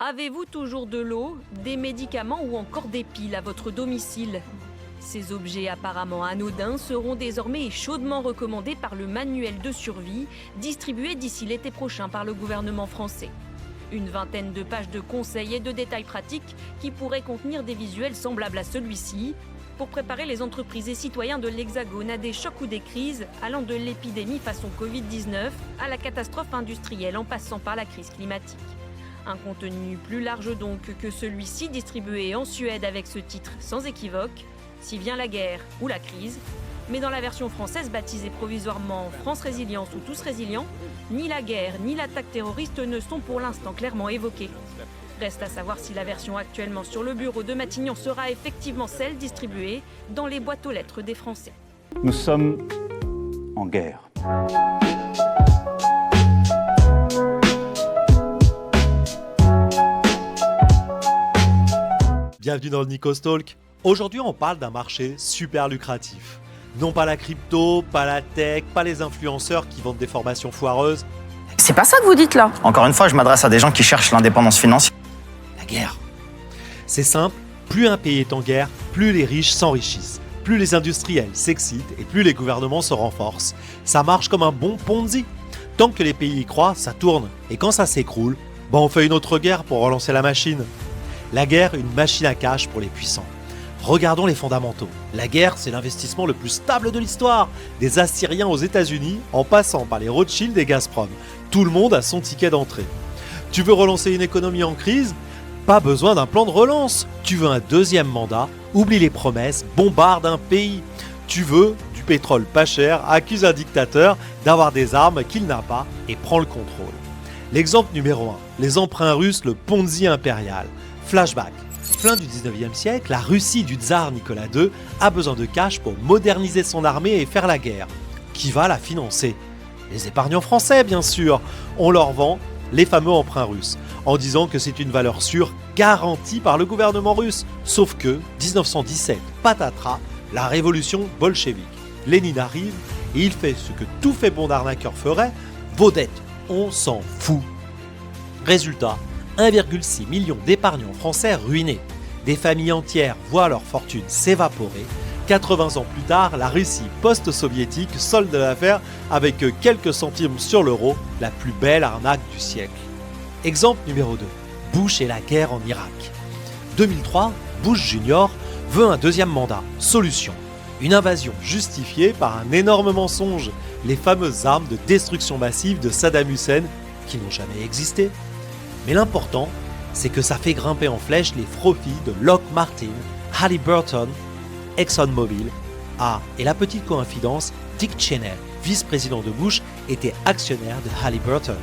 Avez-vous toujours de l'eau, des médicaments ou encore des piles à votre domicile? Ces objets apparemment anodins seront désormais chaudement recommandés par le manuel de survie, distribué d'ici l'été prochain par le gouvernement français. Une vingtaine de pages de conseils et de détails pratiques qui pourraient contenir des visuels semblables à celui-ci, pour préparer les entreprises et citoyens de l'Hexagone à des chocs ou des crises, allant de l'épidémie façon Covid-19 à la catastrophe industrielle en passant par la crise climatique. Un contenu plus large donc que celui-ci distribué en Suède avec ce titre sans équivoque, Si vient la guerre ou la crise, mais dans la version française baptisée provisoirement France Résilience ou Tous Résilients, ni la guerre ni l'attaque terroriste ne sont pour l'instant clairement évoqués. Reste à savoir si la version actuellement sur le bureau de Matignon sera effectivement celle distribuée dans les boîtes aux lettres des Français. Nous sommes en guerre. Bienvenue dans le Nikos Talk. Aujourd'hui, on parle d'un marché super lucratif. Non pas la crypto, pas la tech, pas les influenceurs qui vendent des formations foireuses. C'est pas ça que vous dites là. Encore une fois, je m'adresse à des gens qui cherchent l'indépendance financière. La guerre. C'est simple, plus un pays est en guerre, plus les riches s'enrichissent, plus les industriels s'excitent et plus les gouvernements se renforcent. Ça marche comme un bon Ponzi. Tant que les pays y croient, ça tourne. Et quand ça s'écroule, on fait une autre guerre pour relancer la machine. La guerre, une machine à cash pour les puissants. Regardons les fondamentaux. La guerre, c'est l'investissement le plus stable de l'histoire. Des Assyriens aux États-Unis, en passant par les Rothschild et Gazprom. Tout le monde a son ticket d'entrée. Tu veux relancer une économie en crise ? Pas besoin d'un plan de relance. Tu veux un deuxième mandat ? Oublie les promesses, bombarde un pays. Tu veux du pétrole pas cher, accuse un dictateur d'avoir des armes qu'il n'a pas et prend le contrôle. L'exemple numéro 1, les emprunts russes, le Ponzi impérial. Flashback. Fin du 19e siècle, la Russie du tsar Nicolas II a besoin de cash pour moderniser son armée et faire la guerre. Qui va la financer ? Les épargnants français, bien sûr. On leur vend les fameux emprunts russes, en disant que c'est une valeur sûre, garantie par le gouvernement russe. Sauf que, 1917, patatras, la révolution bolchevique. Lénine arrive et il fait ce que tout fait bon arnaqueur ferait, vos dettes, on s'en fout. Résultat, 1,6 million d'épargnants français ruinés. Des familles entières voient leur fortune s'évaporer. 80 ans plus tard, la Russie post-soviétique solde l'affaire avec quelques centimes sur l'euro, la plus belle arnaque du siècle. Exemple numéro 2, Bush et la guerre en Irak. 2003, Bush Jr. veut un deuxième mandat. Solution, une invasion justifiée par un énorme mensonge, les fameuses armes de destruction massive de Saddam Hussein qui n'ont jamais existé. Mais l'important, c'est que ça fait grimper en flèche les profits de Lockheed Martin, Halliburton, ExxonMobil. Ah, et la petite coïncidence, Dick Cheney, vice-président de Bush, était actionnaire de Halliburton.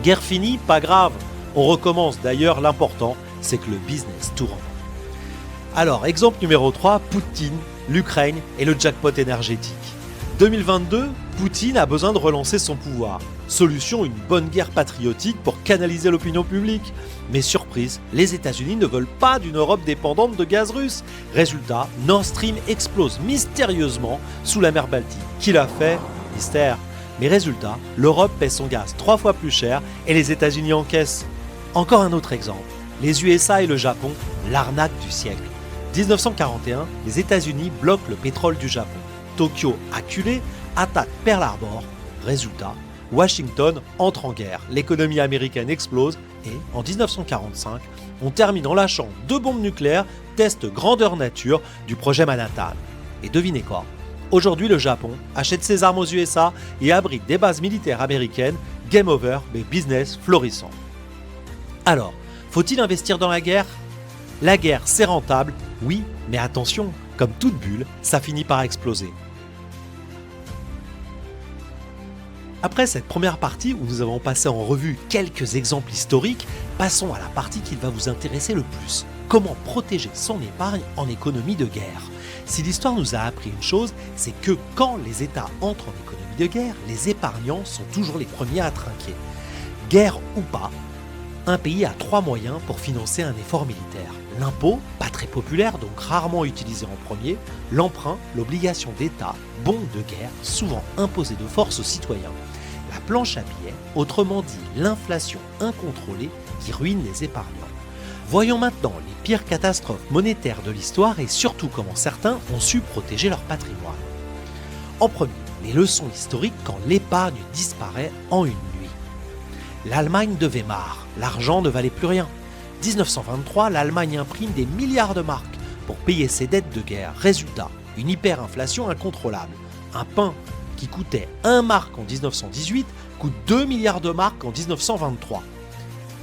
Guerre finie, pas grave. On recommence. D'ailleurs, l'important, c'est que le business tourne. Alors, exemple numéro 3, Poutine, l'Ukraine et le jackpot énergétique. 2022, Poutine a besoin de relancer son pouvoir. Solution, une bonne guerre patriotique pour canaliser l'opinion publique. Mais surprise, les États-Unis ne veulent pas d'une Europe dépendante de gaz russe. Résultat, Nord Stream explose mystérieusement sous la mer Baltique. Qui l'a fait ? Mystère. Mais résultat, l'Europe paie son gaz 3 fois plus cher et les États-Unis encaissent. Encore un autre exemple. Les USA et le Japon, l'arnaque du siècle. 1941, les États-Unis bloquent le pétrole du Japon. Tokyo, acculé, attaque Pearl Harbor. Résultat, Washington entre en guerre. L'économie américaine explose et, en 1945, on termine en lâchant 2 bombes nucléaires, test grandeur nature du projet Manhattan. Et devinez quoi ? Aujourd'hui, le Japon achète ses armes aux USA et abrite des bases militaires américaines. Game over, mais business florissant. Alors, faut-il investir dans la guerre ? La guerre, c'est rentable, oui, mais attention, comme toute bulle, ça finit par exploser. Après cette première partie où nous avons passé en revue quelques exemples historiques, passons à la partie qui va vous intéresser le plus. Comment protéger son épargne en économie de guerre ? Si l'histoire nous a appris une chose, c'est que quand les États entrent en économie de guerre, les épargnants sont toujours les premiers à trinquer. Guerre ou pas, un pays a 3 moyens pour financer un effort militaire. L'impôt, pas très populaire, donc rarement utilisé en premier. L'emprunt, l'obligation d'État, bon de guerre, souvent imposée de force aux citoyens. La planche à billets, autrement dit l'inflation incontrôlée qui ruine les épargnants. Voyons maintenant les pires catastrophes monétaires de l'histoire et surtout comment certains ont su protéger leur patrimoine. En premier, les leçons historiques quand l'épargne disparaît en une nuit. L'Allemagne de Weimar, l'argent ne valait plus rien. 1923, l'Allemagne imprime des milliards de marks pour payer ses dettes de guerre. Résultat, une hyperinflation incontrôlable. Un pain qui coûtait 1 mark en 1918 coûte 2 milliards de marks en 1923.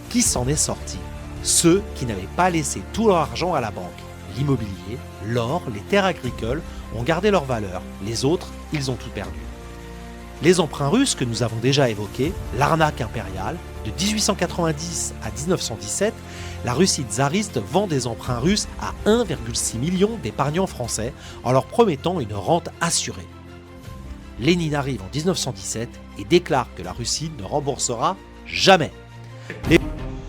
Qui s'en est sorti? Ceux qui n'avaient pas laissé tout leur argent à la banque. L'immobilier, l'or, les terres agricoles ont gardé leur valeur. Les autres, ils ont tout perdu. Les emprunts russes que nous avons déjà évoqués, l'arnaque impériale, de 1890 à 1917, la Russie tsariste vend des emprunts russes à 1,6 million d'épargnants français en leur promettant une rente assurée. Lénine arrive en 1917 et déclare que la Russie ne remboursera jamais.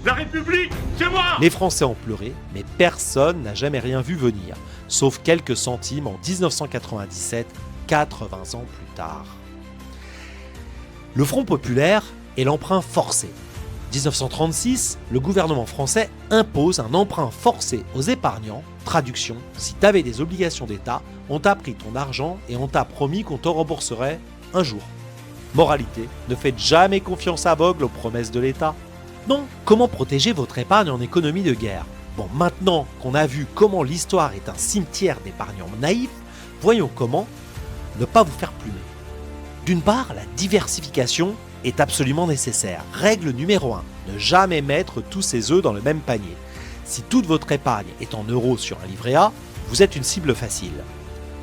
La République, c'est moi! Les Français ont pleuré, mais personne n'a jamais rien vu venir, sauf quelques centimes en 1997, 80 ans plus tard. Le Front populaire et l'emprunt forcé. 1936, le gouvernement français impose un emprunt forcé aux épargnants. Traduction, si tu avais des obligations d'État, on t'a pris ton argent et on t'a promis qu'on te rembourserait un jour. Moralité, ne faites jamais confiance aveugle aux promesses de l'État. Non, comment protéger votre épargne en économie de guerre? Bon, maintenant qu'on a vu comment l'histoire est un cimetière d'épargnants naïfs, voyons comment ne pas vous faire plumer. D'une part, la diversification est absolument nécessaire. Règle numéro 1, ne jamais mettre tous ses œufs dans le même panier. Si toute votre épargne est en euros sur un livret A, vous êtes une cible facile.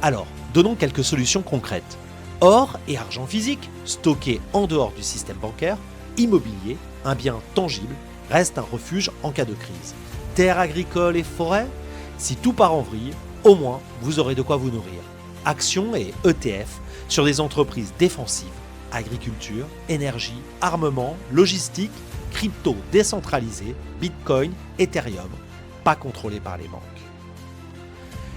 Alors, donnons quelques solutions concrètes. Or et argent physique, stocké en dehors du système bancaire, immobilier, un bien tangible, reste un refuge en cas de crise. Terres agricoles et forêts, si tout part en vrille, au moins vous aurez de quoi vous nourrir. Actions et ETF sur des entreprises défensives, agriculture, énergie, armement, logistique, crypto décentralisé, Bitcoin, Ethereum, pas contrôlé par les banques.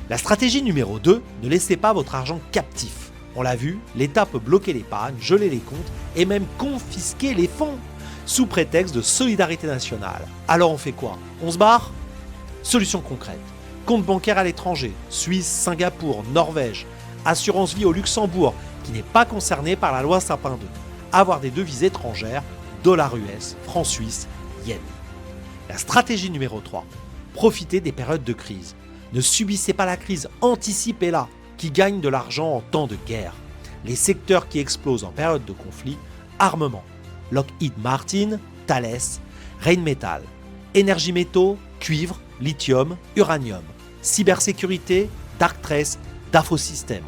La stratégie numéro 2, ne laissez pas votre argent captif. On l'a vu, l'État peut bloquer l'épargne, geler les comptes et même confisquer les fonds sous prétexte de solidarité nationale. Alors on fait quoi? On se barre? Solution concrète. Compte bancaire à l'étranger, Suisse, Singapour, Norvège, assurance vie au Luxembourg, qui n'est pas concerné par la loi Sapin 2. Avoir des devises étrangères, dollar US, franc suisse, yen. La stratégie numéro 3. Profitez des périodes de crise. Ne subissez pas la crise, anticipez-la, qui gagne de l'argent en temps de guerre. Les secteurs qui explosent en période de conflit, armement, Lockheed Martin, Thales, Rheinmetall, énergie métaux, cuivre, lithium, uranium, cybersécurité, Darktrace, Dafo Systems,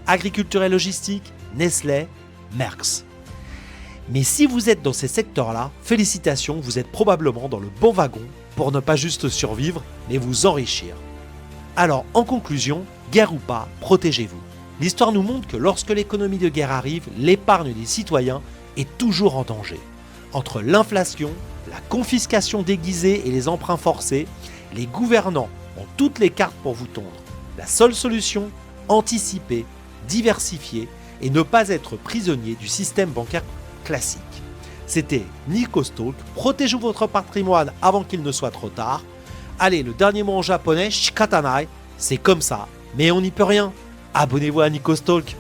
agriculture et logistique, Nestlé, Merckx. Mais si vous êtes dans ces secteurs-là, félicitations, vous êtes probablement dans le bon wagon pour ne pas juste survivre, mais vous enrichir. Alors, en conclusion, guerre ou pas, protégez-vous. L'histoire nous montre que lorsque l'économie de guerre arrive, l'épargne des citoyens est toujours en danger. Entre l'inflation, la confiscation déguisée et les emprunts forcés, les gouvernants ont toutes les cartes pour vous tondre. La seule solution, anticiper, diversifier et ne pas être prisonnier du système bancaire classique. C'était Nikos Talk, protégez votre patrimoine avant qu'il ne soit trop tard. Allez, le dernier mot en japonais, shikatanai, c'est comme ça, mais on n'y peut rien. Abonnez-vous à Nikos Talk.